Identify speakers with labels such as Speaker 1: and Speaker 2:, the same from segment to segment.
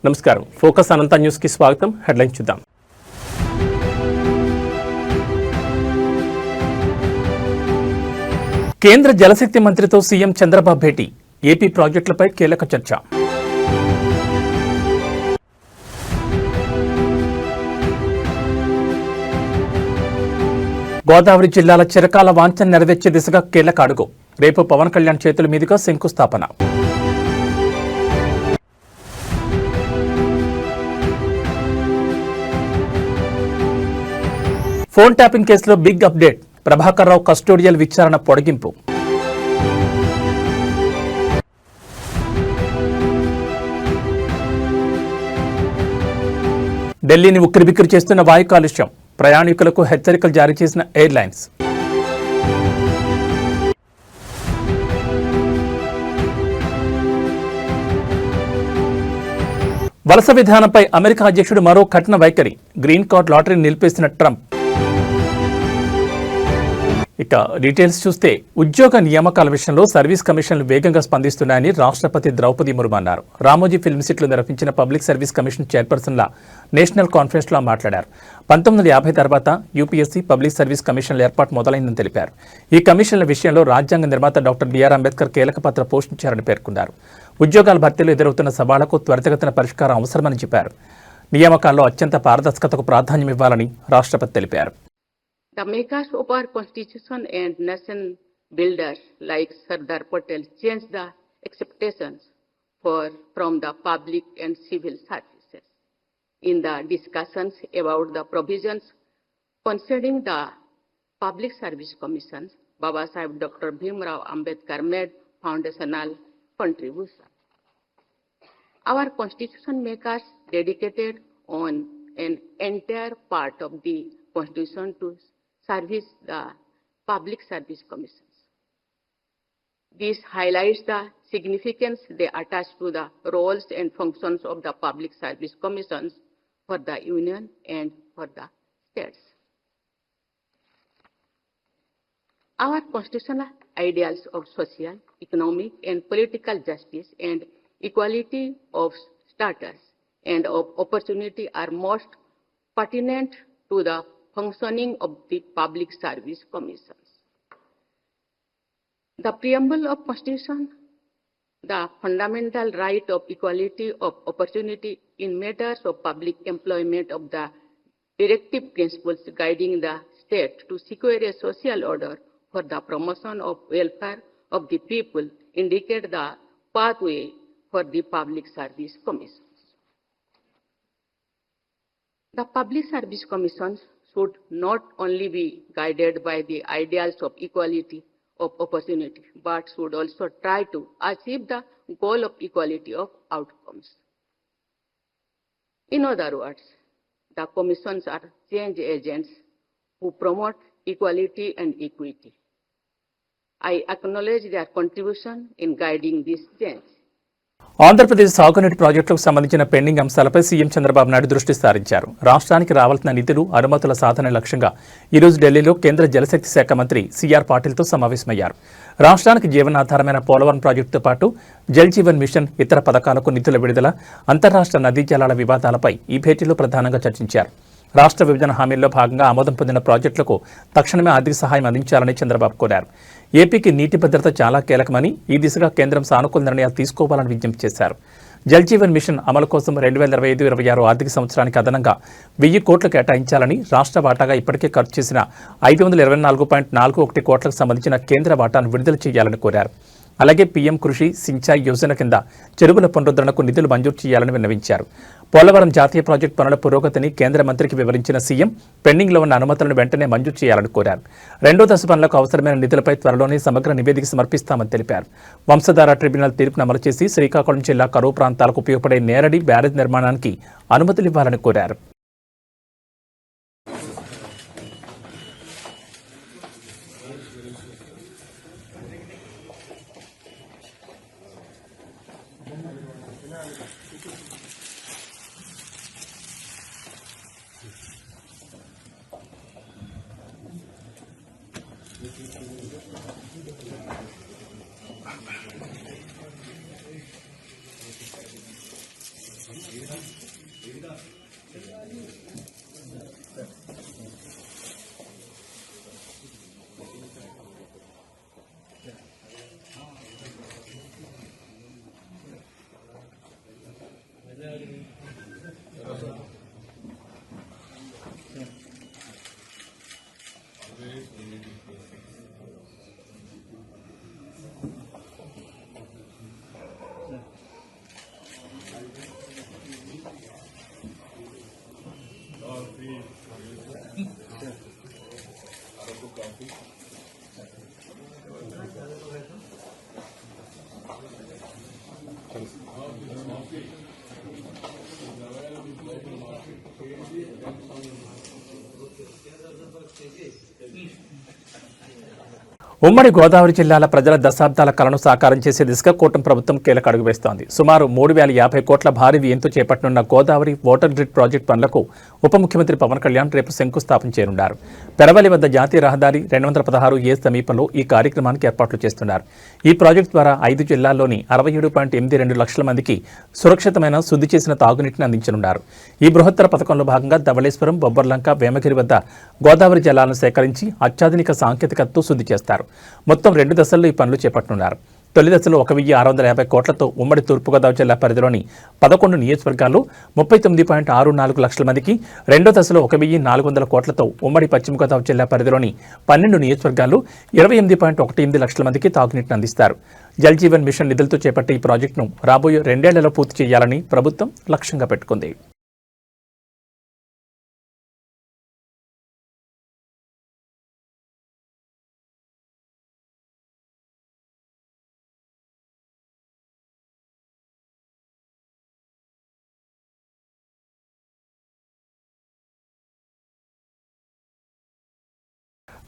Speaker 1: నమస్కారం. ఫోకస్ అనంత న్యూస్ కి స్వాగతం. హెడ్లైన్ చూద్దాం. కేంద్ర జలశక్తి మంత్రితో సీఎం చంద్రబాబు భేటీ. ఏపీ ప్రాజెక్టులపై కీలక చర్చ. గోదావరి జిల్లాల చిరకాల వాంఛను నెరవేర్చే దిశగా కీలక అడుగు. రేపు పవన్ కళ్యాణ్ చేతుల మీదుగా శంకుస్థాపన. ఫోన్ ట్యాపింగ్ కేసులో big update. Prabhakar Rao custodial విచారణ పొడిగింపు. ఢిల్లీని ఉక్కిరిబిక్కిరి చేస్తున్న వాయు కాలుష్యం. ప్రయాణికులకు హెచ్చరికలు జారీ చేసిన ఎయిర్లైన్స్. వలస విధానంపై అమెరికా అధ్యక్షుడు మరో కఠిన వైఖరి. గ్రీన్ కార్డ్ లాటరీని నిలిపేసిన ట్రంప్. ఇక డీటెయిల్స్ చూస్తే, ఉద్యోగ నియామకాల విషయంలో సర్వీస్ కమిషన్లు వేగంగా స్పందిస్తున్నాయని రాష్ట్రపతి ద్రౌపది ముర్ము అన్నారు. రామోజీ ఫిల్మ్ సిటీలో నిర్వహించిన పబ్లిక్ సర్వీస్ కమిషన్ చైర్పర్సన్ల నేషనల్ కాన్ఫరెన్స్లో మాట్లాడారు. 1950 తర్వాత యూపీఎస్సీ పబ్లిక్ సర్వీస్ కమిషన్ల ఏర్పాటు మొదలైందని తెలిపారు. ఈ కమిషన్ల విషయంలో రాజ్యాంగ నిర్మాత డాక్టర్ బిఆర్ అంబేద్కర్ కీలక పాత్ర పోషించారని పేర్కొన్నారు. ఉద్యోగాల భర్తీలో ఎదురవుతున్న సవాళ్లకు త్వరితగతిన పరిష్కారం అవసరమని చెప్పారు. నియామకాల్లో అత్యంత పారదర్శకతకు ప్రాధాన్యం ఇవ్వాలని రాష్ట్రపతి తెలిపారు.
Speaker 2: The makers of our constitution and nation builders like Sardar Patel changed the expectations from the public and civil services. In the discussions about the provisions concerning the Public Service Commissions, Baba Sahib Dr. Bhimrao Ambedkar made foundational contribution. Our constitution makers dedicated on an entire part of the constitution to service the Public Service Commissions. This highlights the significance they attach to the roles and functions of the Public Service Commissions for the Union and for the states. Our constitutional ideals of social, economic, and political justice and equality of status and of opportunity are most pertinent to the functioning of the Public Service Commissions. The preamble of Constitution, the fundamental right of equality of opportunity in matters of public employment of the directive principles guiding the state to secure a social order for the promotion of welfare of the people indicate the pathway for the Public Service Commissions. The Public Service Commissions should not only be guided by the ideals of equality of opportunity, but should also try to achieve the goal of equality of outcomes. In other words, the commissions are change agents who promote equality and equity. I acknowledge their contribution in guiding this change.
Speaker 1: Andhra Pradesh సాగునీటి ప్రాజెక్టులకు సంబంధించిన pending అంశాలపై CM Chandrababu Naidu దృష్టి సారించారు. రాష్ట్రానికి రావాల్సిన నిధులు, అనుమతుల సాధన లక్ష్యంగా ఈరోజు ఢిల్లీలో కేంద్ర జలశక్తి శాఖ మంత్రి సిఆర్ పాటిల్తో సమావేశమయ్యారు. రాష్ట్రానికి జీవనాధారమైన పోలవరం ప్రాజెక్టుతో పాటు జల్ జీవన్ మిషన్, ఇతర పథకాలకు నిధుల విడుదల, అంతర్రాష్ట్ర నదీ జలాల వివాదాలపై ఈ భేటీలో ప్రధానంగా చర్చించారు. రాష్ట్ర విభజన హామీల్లో భాగంగా ఆమోదం పొందిన ప్రాజెక్టులకు తక్షణమే ఆర్థిక సహాయం అందించాలని చంద్రబాబు కోరారు. ఏపీకి నీటి భద్రత చాలా కీలకమని, ఈ దిశగా కేంద్రం సానుకూల నిర్ణయాలు తీసుకోవాలని విజ్ఞప్తి చేశారు. జల్ జీవన్ మిషన్ అమలు కోసం 2025-26 ఆర్థిక సంవత్సరానికి అదనంగా 1000 కోట్లు కేటాయించాలని, రాష్ట్ర వాటాగా ఇప్పటికే ఖర్చు చేసిన 524.41 కోట్లకు సంబంధించిన కేంద్ర వాటాను విడుదల చేయాలని కోరారు. అలాగే పీఎం కృషి సించాయ్ యోజన కింద చెరువుల పునరుద్ధరణకు నిధులు మంజూరు చేయాలని విన్నవించారు. పోలవరం జాతీయ ప్రాజెక్టు పనుల పురోగతిని కేంద్ర మంత్రికి వివరించిన సీఎం పెండింగ్లో ఉన్న అనుమతులను వెంటనే మంజూరు చేయాలని కోరారు. రెండో దశ పనులకు అవసరమైన నిధులపై త్వరలోనే సమగ్ర నివేదిక సమర్పిస్తామని తెలిపారు. వంశధార ట్రిబ్యునల్ తీర్పును అమలు చేసి శ్రీకాకుళం జిల్లా కరువు ప్రాంతాలకు ఉపయోగపడే నేరడి బ్యారేజ్ నిర్మాణానికి అనుమతులు ఇవ్వాలని కోరారు. ఉమ్మడి గోదావరి జిల్లాల ప్రజల దశాబ్దాల కలను సాకారం చేసే దిశగా కూటమి ప్రభుత్వం కీలక అడుగు వేస్తోంది. సుమారు 3,050 కోట్ల భారీ వ్యయంతో చేపట్టనున్న గోదావరి వాటర్ గ్రిడ్ ప్రాజెక్టు పనులకు ఉప ముఖ్యమంత్రి పవన్ కళ్యాణ్ రేపు శంకుస్థాపన చేయనున్నారు. పెరవలి వద్ద జాతీయ రహదారి 216 సమీపంలో ఈ కార్యక్రమానికి ఏర్పాట్లు చేస్తున్నారు. ఈ ప్రాజెక్టు ద్వారా 5 జిల్లాల్లోని 67.82 లక్షల మందికి సురక్షితమైన శుద్ధి చేసిన తాగునీటిని అందించనున్నారు. ఈ బృహత్తర పథకంలో భాగంగా ధవళేశ్వరం, బొబ్బర్లంక, వేమగిరి వద్ద గోదావరి జలాలను సేకరించి అత్యాధునిక సాంకేతికతతో శుద్ధి చేస్తారు. మొత్తం 2 దశల్లో ఈ పనులు చేపట్టనున్నారు. తొలి దశలో 1,650 కోట్లతో ఉమ్మడి తూర్పుగోదావరి జిల్లా పరిధిలోని 11 నియోజకవర్గాల్లో 39.64 లక్షల మందికి, రెండో దశలో 1,400 కోట్లతో ఉమ్మడి పశ్చిమ గోదావరి జిల్లా పరిధిలోని 12 నియోజకవర్గాల్లో 28.18 లక్షల మందికి తాగునీటిని అందిస్తారు. జల్ జీవన్ మిషన్ నిధులతో చేపట్టే ఈ ప్రాజెక్టును రాబోయే 2 ఏళ్లలో పూర్తి చేయాలని ప్రభుత్వం లక్ష్యంగా పెట్టుకుంది.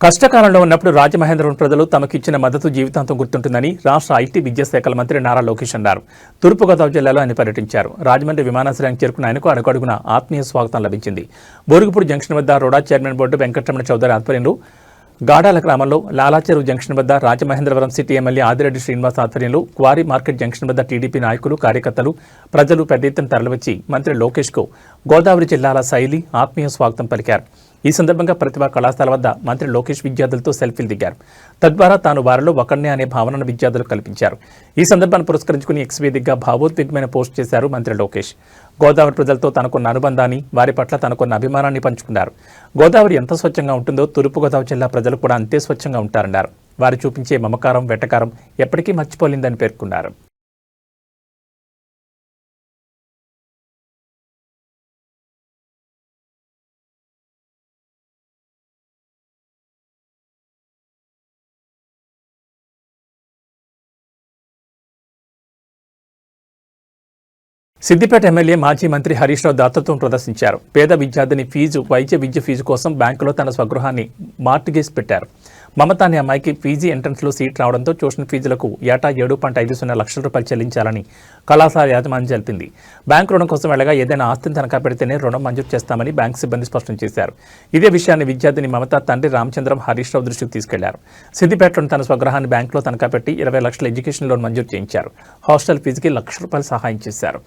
Speaker 1: కష్టకాలంలో ఉన్నప్పుడు రాజమహేంద్రవరం ప్రజలు తమకిచ్చిన మద్దతు జీవితాంతం గుర్తుంటుందని రాష్ట్ర ఐటీ విద్యాశాఖల మంత్రి నారా లోకేష్ అన్నారు. తూర్పుగోదావరి జిల్లాలో ఆయన పర్యటించారు. రాజమండ్రి విమానాశ్రయానికి చేరుకున్న ఆయనకు అడుగడుగున ఆత్మీయ స్వాగతం లభించింది. బోరుగుపూడి జంక్షన్ వద్ద రోడా చైర్మన్ బోర్డు వెంకటరమణ చౌదరి ఆధ్వర్యంలో, గాడాల గ్రామంలో లాలాచెరువు జంక్షన్ వద్ద రాజమహేంద్రవరం సిటీ ఎమ్మెల్యే ఆదిరెడ్డి శ్రీనివాస్ ఆధ్వర్యంలో, క్వారీ మార్కెట్ జంక్షన్ వద్ద టీడీపీ నాయకులు, కార్యకర్తలు, ప్రజలు పెద్ద ఎత్తున తరలివచ్చి మంత్రి లోకేష్కు గోదావరి జిల్లాల శైలి ఆత్మీయ స్వాగతం పలికారు. ఈ సందర్భంగా ప్రతిభా కళాశాల వద్ద మంత్రి లోకేష్ విద్యార్థులతో సెల్ఫీలు దిగారు. తద్వారా తాను వారిలో ఒకరినే అనే భావనను విద్యార్థులకు కల్పించారు. ఈ సందర్భాన్ని పురస్కరించుకుని ఎక్స్ వేదికగా భావోద్వేగమైన పోస్ట్ చేశారు మంత్రి లోకేష్. గోదావరి ప్రజలతో తనకున్న అనుబంధాన్ని, వారి పట్ల తనకున్న అభిమానాన్ని పంచుకున్నారు. గోదావరి ఎంత స్వచ్ఛంగా ఉంటుందో తూర్పుగోదావరి జిల్లా ప్రజలు కూడా అంతే స్వచ్ఛంగా ఉంటారన్నారు. వారు చూపించే మమకారం, వెటకారం ఎప్పటికీ మర్చిపోలేదని పేర్కొన్నారు. సిద్దిపేట ఎమ్మెల్యే మాజీ మంత్రి హరీష్ రావు దాతృత్వం ప్రదర్శించారు. పేద విద్యార్థిని వైద్య విద్య ఫీజు కోసం బ్యాంకులో తన స్వగృహాన్ని మార్టిగేజ్ పెట్టారు. మమత అనే అమ్మాయికి పీజీ ఎంట్రన్స్లో సీట్ రావడంతో ట్యూషన్ ఫీజులకు ఏటా 7.50 లక్షల రూపాయలు చెల్లించాలని కళాశాల యాజమాన్యం తెలిపింది. బ్యాంకు రుణం కోసం వెళ్ళగా ఏదైనా ఆస్తిని తనఖా పెడితేనే రుణం మంజూరు చేస్తామని బ్యాంకు సిబ్బంది స్పష్టం చేశారు. ఇదే విషయాన్ని విద్యార్థిని మమత తండ్రి రామచంద్రం హరీష్ రావు దృష్టికి తీసుకెళ్లారు. సిద్దిపేటలోని తన స్వగృహాన్ని బ్యాంకులో తనఖా పెట్టి 20 లక్షల ఎడ్యుకేషన్ లోన్ మంజూరు చేయించారు. హాస్టల్ ఫీజుకి ₹1,00,000 సహాయం చేశారు.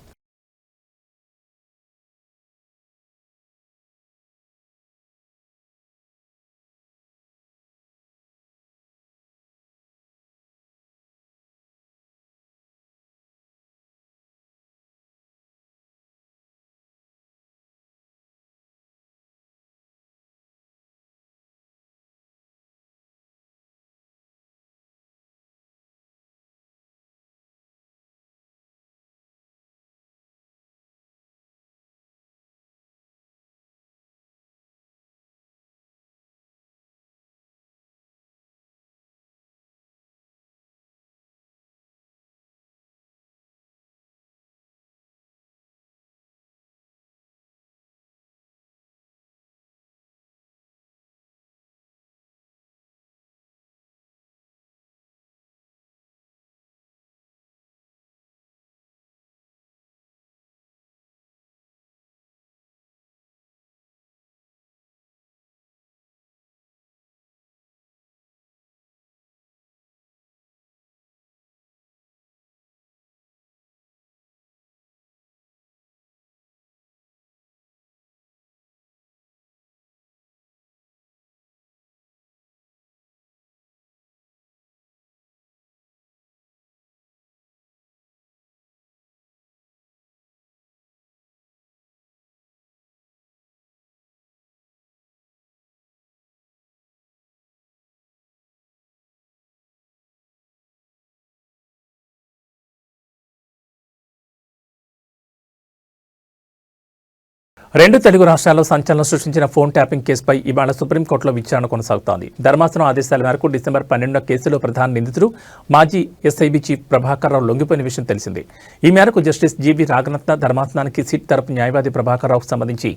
Speaker 1: రెండు తెలుగు రాష్ట్రాల్లో సంచలనం సృష్టించిన ఫోన్ ట్యాపింగ్ కేసుపై ఇవాళ సుప్రీంకోర్టులో విచారణ కొనసాగుతోంది. ధర్మాసనం ఆదేశాల మేరకు డిసెంబర్ 12న కేసులో ప్రధాన నిందితుడు మాజీ ఎస్ఐబీ చీఫ్ ప్రభాకర్ రావు లొంగిపోయిన విషయం తెలిసిందే. ఈ మేరకు జస్టిస్ జీవీ రాఘనత్న ధర్మాసనానికి సిట్ తరపు న్యాయవాది ప్రభాకర్ రావుకు సంబంధించి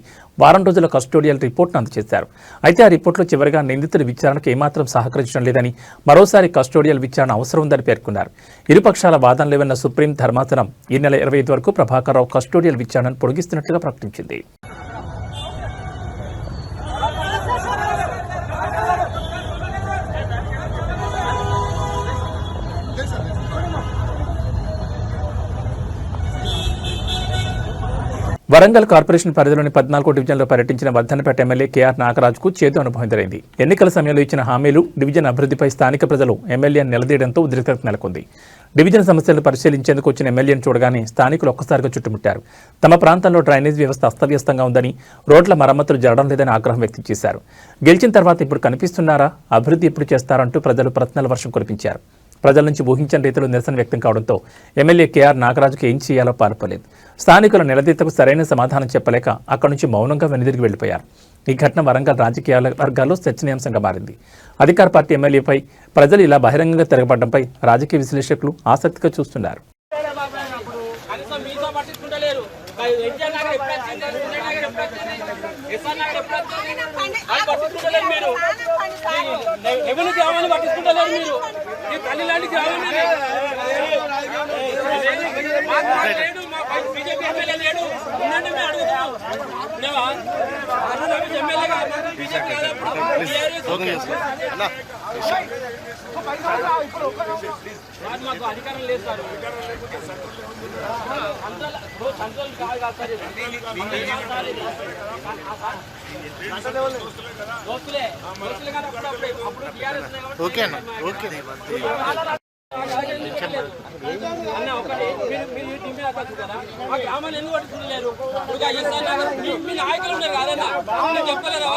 Speaker 1: వారం రోజుల కస్టోడియల్ రిపోర్ట్ను అందజేశారు. అయితే ఆ రిపోర్టులో చివరిగా నిందితుడి విచారణకు ఏమాత్రం సహకరించడం లేదని, మరోసారి కస్టోడియల్ విచారణ అవసరం ఉందని పేర్కొన్నారు. ఇరుపక్షాల వాదనలు లేవన్న సుప్రీం ధర్మాసనం ఈ నెల 25 వరకు ప్రభాకర్ రావు కస్టోడియల్ విచారణను పొడిగిస్తున్నట్లుగా ప్రకటించింది. వరంగల్ కార్పొరేషన్ పరిధిలోని 14వ డివిజన్లో పర్యటించిన వర్ధన్నపేట ఎమ్మెల్యే కేఆర్ నాగరాజుకు చేదు అనుభవం ఎదురైంది. ఎన్నికల సమయంలో ఇచ్చిన హామీలు, డివిజన్ అభివృద్ధిపై స్థానిక ప్రజలు ఎమ్మెల్యేను నిలదీయడంతో ఉద్రిక్తత నెలకొంది. డివిజన్ సమస్యలను పరిశీలించేందుకు వచ్చిన ఎమ్మెల్యేను చూడగానే స్థానికులు ఒక్కసారిగా చుట్టుముట్టారు. తమ ప్రాంతంలో డ్రైనేజ్ వ్యవస్థ అస్తవ్యస్తంగా ఉందని, రోడ్ల మరమ్మతులు జరగడం లేదని ఆగ్రహం వ్యక్తం చేశారు. గెలిచిన తర్వాత ఇప్పుడు కనిపిస్తున్నారా, అభివృద్ధి ఎప్పుడు చేస్తారంటూ ప్రజలు ప్రశ్నల వర్షం కురిపించారు. ప్రజల నుంచి ఊహించని రీతిలో నిరసన వ్యక్తం కావడంతో ఎమ్మెల్యే కేఆర్ నాగరాజుకు ఏం చేయాలో పాల్పలేదు. స్థానికుల నిలదీతకు సరైన సమాధానం చెప్పలేక అక్కడి నుంచి మౌనంగా వెనుదిరిగి వెళ్లిపోయారు. ఈ ఘటన వరంగల్ రాజకీయ వర్గాల్లో చర్చనీయాంశంగా మారింది. అధికార పార్టీ ఎమ్మెల్యేపై ప్రజలు ఇలా బహిరంగంగా తిరగబడ్డంపై రాజకీయ విశ్లేషకులు ఆసక్తిగా చూస్తున్నారు.
Speaker 3: మాకు అధికారం లేదు సార్. ఓకే అన్న ఒకటి మీరు టీం మీద కదా మా గ్రామాన్ని ఎందుకు పట్టుకుంటలేరు? మీ నాయకులు ఉన్నారు కాదన్నా, చెప్పలేరు.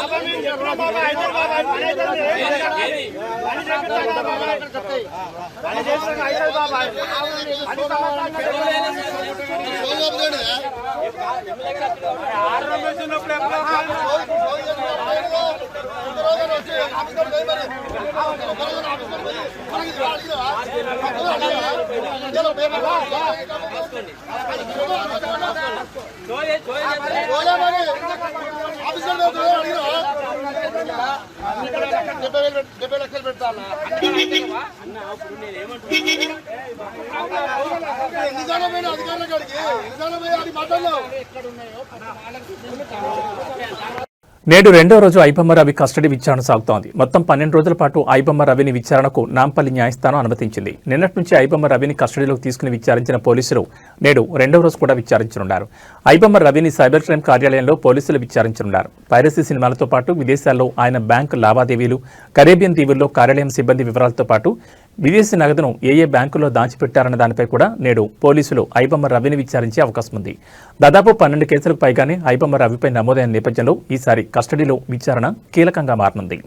Speaker 1: నేడు రెండో రోజు ఐబొమ్మ రవి కస్టడీ విచారణ సాగుతోంది. మొత్తం 12 రోజుల పాటు ఐబొమ్మ రవిని విచారణకు నాంపల్లి న్యాయస్థానం అనుమతించింది. నిన్నటి నుంచి ఐబొమ్మ రవిని కస్టడీలోకి తీసుకుని విచారించిన పోలీసులు నేడు రెండో రోజు కూడా విచారించనున్నారు. ఐబొమ్మ రవిని సైబర్ క్రైమ్ కార్యాలయంలో పోలీసులు విచారించనున్నారు. పైరసీ సినిమాలతో పాటు విదేశాల్లో ఆయన బ్యాంకు లావాదేవీలు, కరేబియన్ దీవుల్లో కార్యాలయం సిబ్బంది వివరాలతో పాటు విదేశీ నగదును ఏ బ్యాంకుల్లో దాచిపెట్టారన్న దానిపై కూడా నేడు పోలీసులు ఐబొమ్మ రవిని విచారించే అవకాశం ఉంది. దాదాపు 12 కేసులకు పైగానే ఐబొమ్మ రవిపై నమోదైన నేపథ్యంలో ఈసారి కస్టడీలో విచారణ కీలకంగా మారనుంది.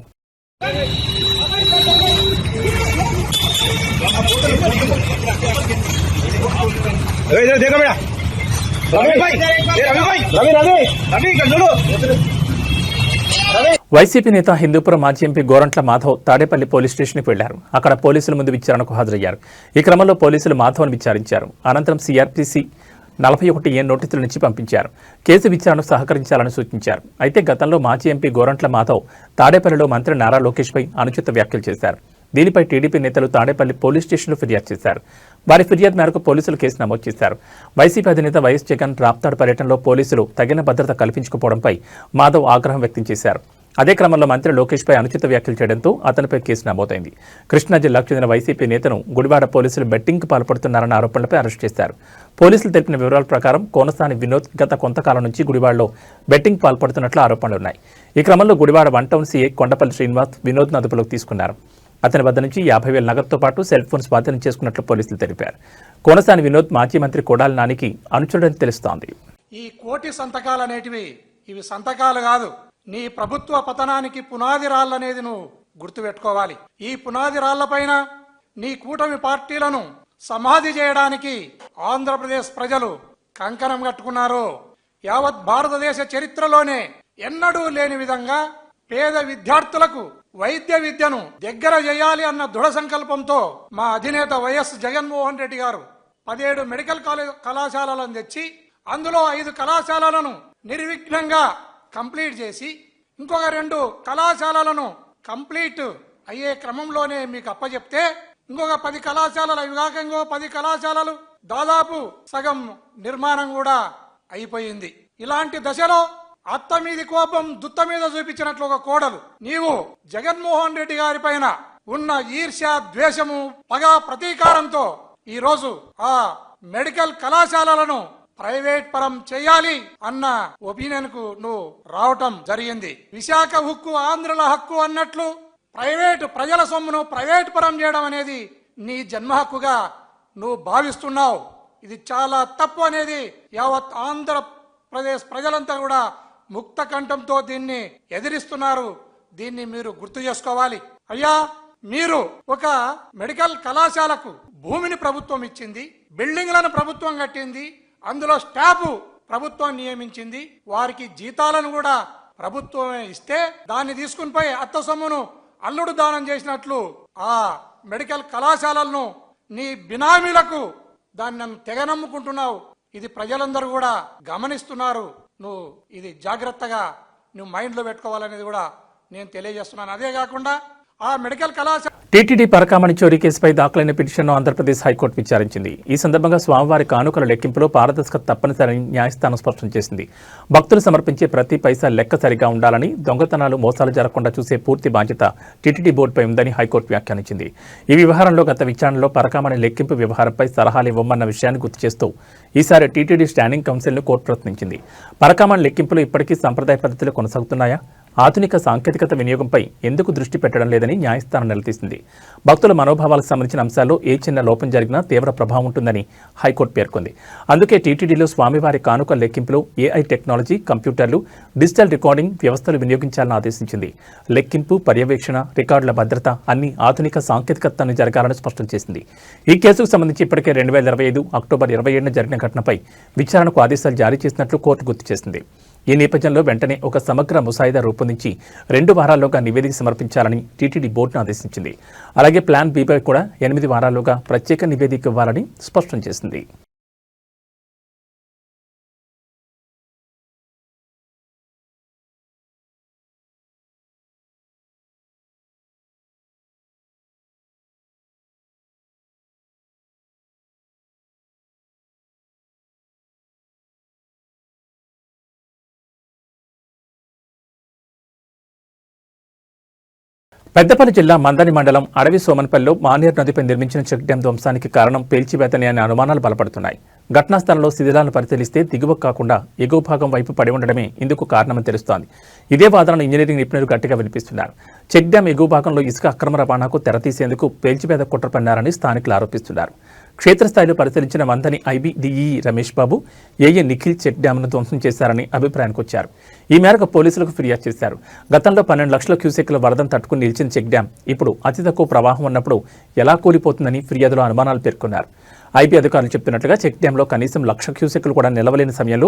Speaker 1: వైసీపీ నేత హిందూపురం మాజీ ఎంపీ గోరంట్ల మాధవ్ తాడేపల్లి పోలీస్ స్టేషన్కి వెళ్లారు. అక్కడ పోలీసుల ముందు విచారణకు హాజరయ్యారు. ఈ క్రమంలో పోలీసులు మాధవ్ను విచారించారు. అనంతరం సిఆర్పిసి 41A నోటీసుల నుంచి పంపించారు. కేసు విచారణకు సహకరించాలని సూచించారు. అయితే గతంలో మాజీ ఎంపీ గోరంట్ల మాధవ్ తాడేపల్లిలో మంత్రి నారా లోకేష్పై అనుచిత వ్యాఖ్యలు చేశారు. దీనిపై టీడీపీ నేతలు తాడేపల్లి పోలీస్ స్టేషన్లో ఫిర్యాదు చేశారు. వారి ఫిర్యాదు మేరకు పోలీసులు కేసు నమోదు చేశారు. వైసీపీ అధినేత వైఎస్ జగన్ రాప్తాడు పర్యటనలో పోలీసులు తగిన భద్రత కల్పించకపోవడంపై మాధవ్ ఆగ్రహం వ్యక్తం చేశారు. అదే క్రమంలో మంత్రి లోకేష్పై అనుచిత వ్యాఖ్యలు చేయడంతో అతనిపై కేసు నమోదైంది. కృష్ణా జిల్లాకు చెందిన వైసీపీ నేతను గుడివాడ పోలీసులు బెట్టింగ్కు పాల్పడుతున్నారన్న ఆరోపణలపై అరెస్ట్ చేశారు. పోలీసులు తెలిపిన వివరాల ప్రకారం కోనసాని వినోద్ గత కొంతకాలం నుంచి గుడివాడలో బెట్టింగ్ పాల్పడుతున్నట్లు ఆరోపణలున్నాయి. ఈ క్రమంలో గుడివాడ 1 టౌన్ సీఐ కొండపల్లి శ్రీనివాస్ వినోద్ను అదుపులోకి తీసుకున్నారు. అతని వద్ద నుంచి 50,000 నగదుతో పాటు సెల్ ఫోన్ స్వాధీనం చేసుకున్నట్లు పోలీసులు తెలిపారు. కోనసాని వినోద్ మాజీ మంత్రి కొడాలి నానికి అనుచరుడని తెలుస్తోంది.
Speaker 4: ఈ కోటి సంతకాలు అనేటివి ఇవి సంతకాలు కాదు, నీ ప్రభుత్వ పతనానికి పునాది రాళ్ళనేది నువ్వు గుర్తుపెట్టుకోవాలి. ఈ పునాది రాళ్లపైన నీ కూటమి పార్టీలను సమాధి చేయడానికి ఆంధ్రప్రదేశ్ ప్రజలు కంకణం కట్టుకున్నారు. యావత్ భారతదేశ చరిత్రలోనే ఎన్నడూ లేని విధంగా పేద విద్యార్థులకు వైద్య విద్యను దగ్గర చేయాలి అన్న దృఢ సంకల్పంతో మా అధినేత వైఎస్ జగన్మోహన్ రెడ్డి గారు 17 మెడికల్ కళాశాలలను తెచ్చి అందులో 5 కళాశాలలను నిర్విఘ్నంగా కంప్లీట్ చేసి ఇంకొక 2 కళాశాలలను కంప్లీట్ అయ్యే క్రమంలోనే మీకు అప్పచెప్తే ఇంకొక 10 కళాశాలలు అవి కాక ఇంకో 10 కళాశాలలు దాదాపు సగం నిర్మాణం కూడా అయిపోయింది. ఇలాంటి దశలో అత్త మీది కోపం దుత్త మీద చూపించినట్లు ఒక కోడలు నీవు జగన్మోహన్ రెడ్డి గారి పైన ఉన్న ఈర్ష్య ద్వేషము పగ ప్రతీకారంతో ఈ రోజు ఆ మెడికల్ కళాశాలలను ప్రైవేట్ పరం చేయాలి అన్న ఒపీనియన్ కు నువ్వు రావటం జరిగింది. విశాఖ హక్కు ఆంధ్రుల హక్కు అన్నట్లు ప్రైవేటు ప్రజల సొమ్మును ప్రైవేట్ పరం చేయడం అనేది నీ జన్మ హక్కుగా నువ్వు భావిస్తున్నావు. ఇది చాలా తప్పు అనేది యావత్ ఆంధ్రప్రదేశ్ ప్రజలంతా కూడా ముక్త కంఠంతో దీన్ని ఎదిరిస్తున్నారు. దీన్ని మీరు గుర్తు చేసుకోవాలి. అయ్యా, మీరు ఒక మెడికల్ కళాశాలకు భూమిని ప్రభుత్వం ఇచ్చింది, బిల్డింగ్లను ప్రభుత్వం కట్టింది, అందులో స్టాఫ్ ప్రభుత్వం నియమించింది, వారికి జీతాలను కూడా ప్రభుత్వమే ఇస్తే దాన్ని తీసుకుని పోయి అత్త సొమ్మును అల్లుడు దానం చేసినట్లు ఆ మెడికల్ కళాశాలలను నీ బినామీలకు దాన్ని నన్ను తెగ నమ్ముకుంటున్నావు. ఇది ప్రజలందరూ కూడా గమనిస్తున్నారు. నువ్వు ఇది జాగ్రత్తగా నువ్వు మైండ్లో పెట్టుకోవాలనేది కూడా నేను తెలియజేస్తున్నాను. అదే కాకుండా ఆ మెడికల్ కళాశాల
Speaker 1: టీటీడీ పరకామణి చోరీ కేసుపై దాఖలైన పిటిషన్ను ఆంధ్రప్రదేశ్ హైకోర్టు విచారించింది. ఈ సందర్భంగా స్వామివారి కానుకల లెక్కింపులో పారదర్శకత తప్పనిసరని న్యాయస్థానం స్పష్టం చేసింది. భక్తులు సమర్పించే ప్రతి పైసా లెక్క సరిగా ఉండాలని, దొంగతనాలు మోసాలు జరగకుండా చూసే పూర్తి బాధ్యత టీటీడీ బోర్డుపై ఉందని హైకోర్టు వ్యాఖ్యానించింది. ఈ వ్యవహారంలో గత విచారణలో పరకామణి లెక్కింపు వ్యవహారంపై సలహాలు ఇవ్వమన్న విషయాన్ని గుర్తు చేస్తూ ఈసారి టీటీడీ స్టాండింగ్ కౌన్సిల్ను కోర్టు ప్రశ్నించింది. పరకామణి లెక్కింపులు ఇప్పటికీ సంప్రదాయ పద్ధతిలో కొనసాగుతున్నాయా? ఆధునిక సాంకేతికత వినియోగంపై ఎందుకు దృష్టి పెట్టడం లేదని న్యాయస్థానం నిలదీసింది. భక్తుల మనోభావాలకు సంబంధించిన అంశాల్లో ఏ చిన్న లోపం జరిగినా తీవ్ర ప్రభావం ఉంటుందని హైకోర్టు పేర్కొంది. అందుకే టీటీడీలో స్వామివారి కానుక లెక్కింపులో ఏఐ టెక్నాలజీ, కంప్యూటర్లు, డిజిటల్ రికార్డింగ్ వ్యవస్థలు వినియోగించాలని ఆదేశించింది. లెక్కింపు, పర్యవేక్షణ, రికార్డుల భద్రత అన్ని ఆధునిక సాంకేతికతను జరగాలని స్పష్టం చేసింది. ఈ కేసుకు సంబంధించి ఇప్పటికే 2025 అక్టోబర్ 27న జరిగిన ఘటనపై విచారణకు ఆదేశాలు జారీ చేసినట్లు కోర్టు గుర్తు చేసింది. ఈ నేపథ్యంలో వెంటనే ఒక సమగ్ర ముసాయిదా రూపొందించి 2 వారాల్లోగా నివేదిక సమర్పించాలని టీటీడీ బోర్డును ఆదేశించింది. అలాగే ప్లాన్ బీపై కూడా 8 వారాల్లోగా ప్రత్యేక నివేదిక ఇవ్వాలని స్పష్టం చేసింది. పెద్దపల్లి జిల్లా మందని మండలం అడవి సోమన్పల్లిలో మానేరు నదిపై నిర్మించిన చెక్ డ్యాం ధ్వంసానికి కారణం పేల్చివేతనే అనే అనుమానాలు బలపడుతున్నాయి. ఘటనా స్థలంలో శిథిలాలను పరిశీలిస్తే దిగువ కాకుండా ఎగువ భాగం వైపు పడి ఉండడమే ఇందుకు కారణమని తెలుస్తోంది. ఇదే వాదనను ఇంజనీరింగ్ నిపుణులు గట్టిగా వినిపిస్తున్నారు. చెక్ డ్యాం ఎగువ భాగంలో ఇసుక అక్రమ రవాణాకు తెరతీసేందుకు పేల్చివేత కుట్ర పన్నారని స్థానికులు ఆరోపిస్తున్నారు. క్షేత్రస్థాయిలో పరిశీలించిన మందని ఐబీడీఈ రమేష్ బాబు, ఏఏ నిఖిల్ చెక్ డ్యాంను ధ్వంసం చేశారని అభిప్రాయానికి వచ్చారు. ఈ మేరకు పోలీసులకు ఫిర్యాదు చేశారు. గతంలో 12 లక్షల క్యూసెక్ల వరదను తట్టుకుని నిలిచిన చెక్ డ్యాం ఇప్పుడు అతి తక్కువ ప్రవాహం ఉన్నప్పుడు ఎలా కూలిపోతుందని ఫిర్యాదులో అనుమానాలు పేర్కొన్నారు. ఐబీ అధికారులు చెప్తున్నట్లుగా చెక్ డ్యాంలో కనీసం 1,00,000 క్యూసెక్లు కూడా నిలవలేని సమయంలో,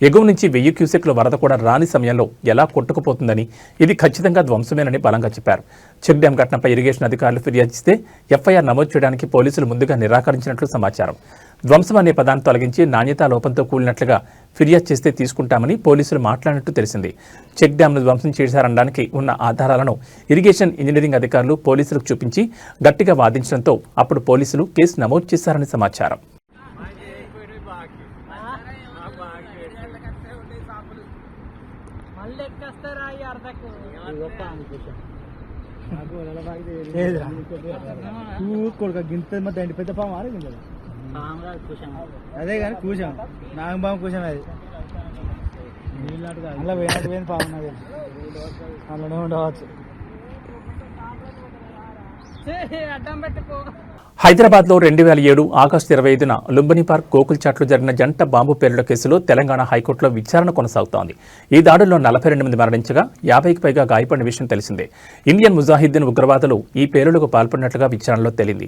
Speaker 1: ఎగువ నుంచి 1000 క్యూసెక్ల వరద కూడా రాని సమయంలో ఎలా కొట్టుకుపోతుందని, ఇది ఖచ్చితంగా ధ్వంసమేనని బలంగా చెప్పారు. చెక్ డ్యాం ఘటనపై ఇరిగేషన్ అధికారులు ఫిర్యాదు చేస్తే ఎఫ్ఐఆర్ నమోదు చేయడానికి పోలీసులు ముందుగా నిరాకరించినట్లు సమాచారం. ధ్వంసం అనే పదాన్ని తొలగించి నాణ్యతా లోపంతో కూలినట్లుగా ఫిర్యాదు చేస్తే తీసుకుంటామని పోలీసులు మాట్లాడినట్టు తెలిసింది. చెక్ డ్యాంను ధ్వంసం చేశారనడానికి ఉన్న ఆధారాలను ఇరిగేషన్ ఇంజనీరింగ్ అధికారులు పోలీసులకు చూపించి గట్టిగా వాదించడంతో అప్పుడు పోలీసులు కేసు నమోదు చేశారని సమాచారం.
Speaker 5: అదే కానీ కూసాం నాగబాబు కూసాం. అది నీళ్ళట్టు అలా పోయినట్టు పోయింది పావున్నది. అలానే ఉండవచ్చు. అడ్డం పెట్టుకో.
Speaker 1: హైదరాబాద్లో 2007 ఆగస్టు 25న లుంబిని పార్క్ గోకుల్చాట్లో జరిగిన జంట బాంబు పేలుళ్ల కేసులో తెలంగాణ హైకోర్టులో విచారణ కొనసాగుతోంది. ఈ దాడుల్లో 42 మంది మరణించగా 50కి పైగా గాయపడిన విషయం తెలిసిందే. ఇండియన్ ముజాహిద్దీన్ ఉగ్రవాదులు ఈ పేలుళ్లకు పాల్పడినట్లుగా విచారణలో తేలింది.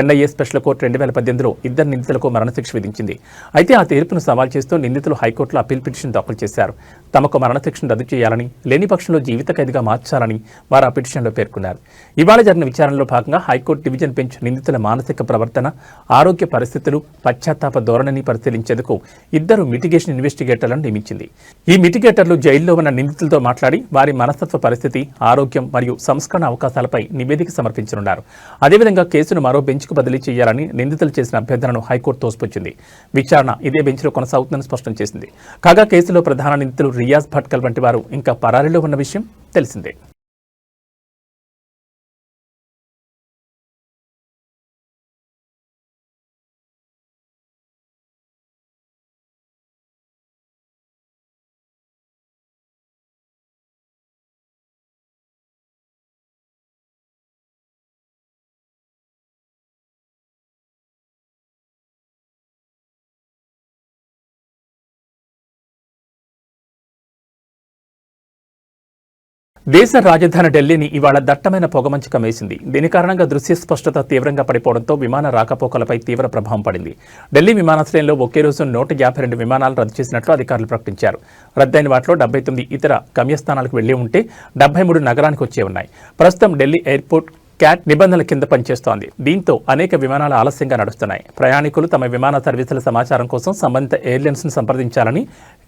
Speaker 1: ఎన్ఐఏ స్పెషల్ కోర్టు 2018లో ఇద్దరు నిందితులకు మరణశిక్ష విధించింది. అయితే ఆ తీర్పును సవాల్ చేస్తూ నిందితులు హైకోర్టులో అప్పీల్ పిటిషన్ దాఖలు చేశారు. తమకు మరణశిక్షను రద్దు చేయాలని, లేని పక్షంలో జీవిత ఖైదుగా మార్చాలని వారు ఆ పిటిషన్లో పేర్కొన్నారు. ఇవాళ జరిగిన విచారణలో భాగంగా హైకోర్టు డివిజన్ బెంచ్ నిందితుల మానసిక ప్రవర్తన, ఆరోగ్య పరిస్థితులు, పశ్చాత్తాప ధోరణిని పరిశీలించేందుకు ఇద్దరు మిటిగేషన్ ఇన్వెస్టిగేటర్లను నియమించింది. ఈ మిటిగేటర్లు జైల్లో ఉన్న నిందితులతో మాట్లాడి వారి మనస్తత్వ పరిస్థితి, ఆరోగ్యం మరియు సంస్కరణ అవకాశాలపై నివేదిక సమర్పించనున్నారు. అదేవిధంగా కేసును మరో బెంచ్కు బదిలీ చేయాలని నిందితులు చేసిన అభ్యర్థనను హైకోర్టు తోసిపుచ్చింది. విచారణ ఇదే బెంచ్లో కొనసాగుతుందని స్పష్టం చేసింది. కాగా కేసులో ప్రధాన నిందితులు రియాజ్ భట్కల్ వంటి వారు ఇంకా పరారీలో ఉన్న విషయం తెలిసిందే. దేశ రాజధాని ఢిల్లీని ఇవాళ దట్టమైన పొగమంచు కమ్మేసింది. దీని కారణంగా దృశ్య స్పష్టత తీవ్రంగా పడిపోవడంతో విమాన రాకపోకలపై తీవ్ర ప్రభావం పడింది. ఢిల్లీ విమానాశ్రయంలో ఒకే రోజు 152 విమానాలు రద్దు చేసినట్లు అధికారులు ప్రకటించారు. రద్దయిన వాటిలో 79 ఇతర గమ్యస్థానాలకు వెళ్లి ఉంటే 73 నగరానికి వచ్చే ఉన్నాయి. ప్రస్తుతం ఢిల్లీ ఎయిర్పోర్ట్ క్యాట్ నిబంధనల కింద పనిచేస్తోంది. దీంతో అనేక విమానాలు ఆలస్యంగా నడుస్తున్నాయి. ప్రయాణికులు తమ విమాన సర్వీసుల సమాచారం కోసం సంబంధిత ఎయిర్లైన్స్ను సంప్రదించాలని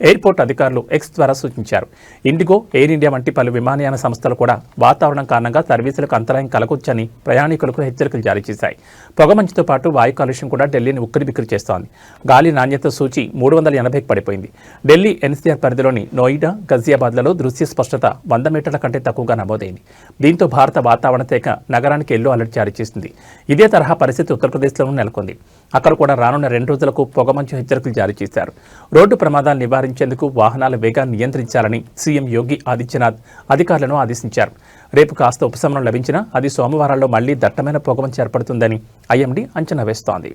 Speaker 1: ఎయిర్పోర్ట్ అధికారులు ఎక్స్ ద్వారా సూచించారు. ఇండిగో, ఎయిర్ ఇండియా వంటి పలు విమానయాన సంస్థలు కూడా వాతావరణం కారణంగా సర్వీసులకు అంతరాయం కలగొచ్చని ప్రయాణికులకు హెచ్చరికలు జారీ చేశాయి. పొగమంచుతో పాటు వాయు కాలుష్యం కూడా ఢిల్లీని ఉక్కిరిబిక్కిరి చేస్తోంది. గాలి నాణ్యత సూచి 380కి పడిపోయింది. ఢిల్లీ ఎన్సీఆర్ పరిధిలోని నోయిడా, గజియాబాద్లలో దృశ్య స్పష్టత 100 మీటర్ల కంటే తక్కువగా నమోదైంది. దీంతో భారత వాతావరణ శాఖ నగరానికి ఎల్లో అలర్ట్ జారీ చేసింది. ఇదే తరహా పరిస్థితి ఉత్తరప్రదేశ్లోనూ నెలకొంది. అక్కడ కూడా రానున్న 2 రోజులకు పొగమంచు హెచ్చరికలు జారీ చేశారు. రోడ్డు ప్రమాదాలు నివారించేందుకు వాహనాల వేగాన్ని నియంత్రించాలని సీఎం యోగి ఆదిత్యనాథ్ అధికారులను ఆదేశించారు. రేపు కాస్త ఉపశమనం లభించినా అది సోమవారాల్లో మళ్లీ దట్టమైన పొగమంచు ఏర్పడుతుందని ఐఎండీ అంచనా వేస్తోంది.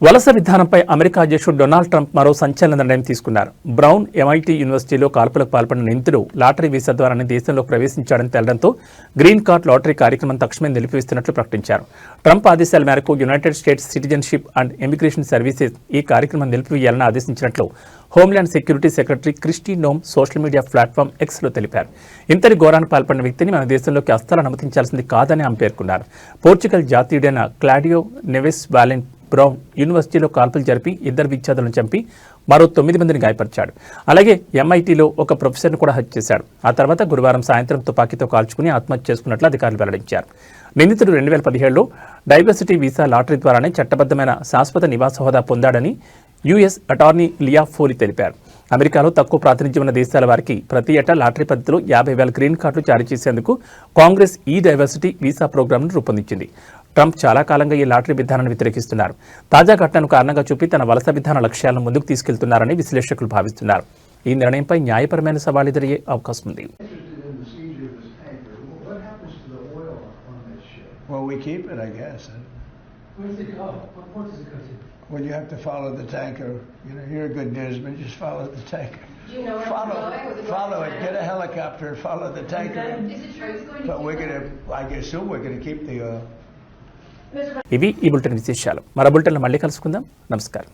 Speaker 1: వలస విధానంపై అమెరికా అధ్యక్షుడు డొనాల్డ్ ట్రంప్ మరో సంచలన నిర్ణయం తీసుకున్నారు. బ్రౌన్ MIT యూనివర్సిటీలో కాల్పులకు పాల్పడిన నిందితుడు లాటరీ వీసా ద్వారానే దేశంలోకి ప్రవేశించాడని తేలడంతో గ్రీన్ కార్డ్ లాటరీ కార్యక్రమం తక్షణమే నిలిపివేస్తున్నట్లు ప్రకటించారు. ట్రంప్ ఆదేశాల మేరకు United states citizenship and immigration services ఈ కార్యక్రమం నిలిపివేయాలని ఆదేశించినట్లు homeland security secretary Christie నోమ్ social media platform Xలో తెలిపారు. ఇంతటి ఘోరాన్ని పాల్పడిన వ్యక్తిని మన దేశంలోకి అస్సలు అనుమతించాల్సింది కాదని ఆమె పేర్కొన్నారు. పోర్చుగల్ జాతీయుడైన క్లాడియో నెవెస్ వాలెంట్ బ్రౌన్ యూనివర్సిటీలో కాల్పులు జరిపి 2 విద్యార్థులను చంపి మరో 9 మందిని గాయపరిచాడు. అలాగే MITలో ఒక ప్రొఫెసర్ను కూడా హత్య చేశాడు. ఆ తర్వాత గురువారం సాయంత్రం తుపాకీతో కాల్చుకుని ఆత్మహత్య చేసుకున్నట్లు అధికారులు వెల్లడించారు. నిందితుడు 2017లో డైవర్సిటీ వీసా లాటరీ ద్వారానే చట్టబద్ధమైన శాశ్వత నివాస హోదా పొందాడని US అటార్నీ లియా ఫోలీ తెలిపారు. అమెరికాలో తక్కువ ప్రాతినిధ్యం ఉన్న దేశాల వారికి ప్రతి ఏటా లాటరీ పద్ధతిలో 50,000 గ్రీన్ కార్డులు జారీ చేసేందుకు కాంగ్రెస్ ఈ డైవర్సిటీ వీసా ప్రోగ్రాంను రూపొందించింది. ట్రంప్ చాలా కాలంగా ఈ లాటరీ విధానాన్ని వ్యతిరేకిస్తున్నారు. తాజా ఘటనను కారణంగా చూపి తన వలస విధాన లక్ష్యాలను ముందుకు తీసుకెళ్తున్నారని విశ్లేషకులు భావిస్తున్నారు. ఈ నిర్ణయంపై న్యాయపరమైన సవాల్ ఎదురయ్యే అవకాశం ఉంది.
Speaker 6: Well, we keep it, I guess.
Speaker 7: Where does it go? What port does it go to?
Speaker 6: Well, you have to follow the tanker. You know, you're a good newsman. Just follow the tanker.
Speaker 8: Do you know where it's going? Was it
Speaker 6: Follow
Speaker 8: going
Speaker 6: it.
Speaker 8: to
Speaker 6: Get a helicopter and follow the tanker.
Speaker 8: Is it true it's going to
Speaker 6: But we're gonna. I assume we're gonna keep the.
Speaker 1: ఇవి ఈ bulletin విశేషాలు. మరో బులెటిన్లో మళ్ళీ కలుసుకుందాం. నమస్కారం.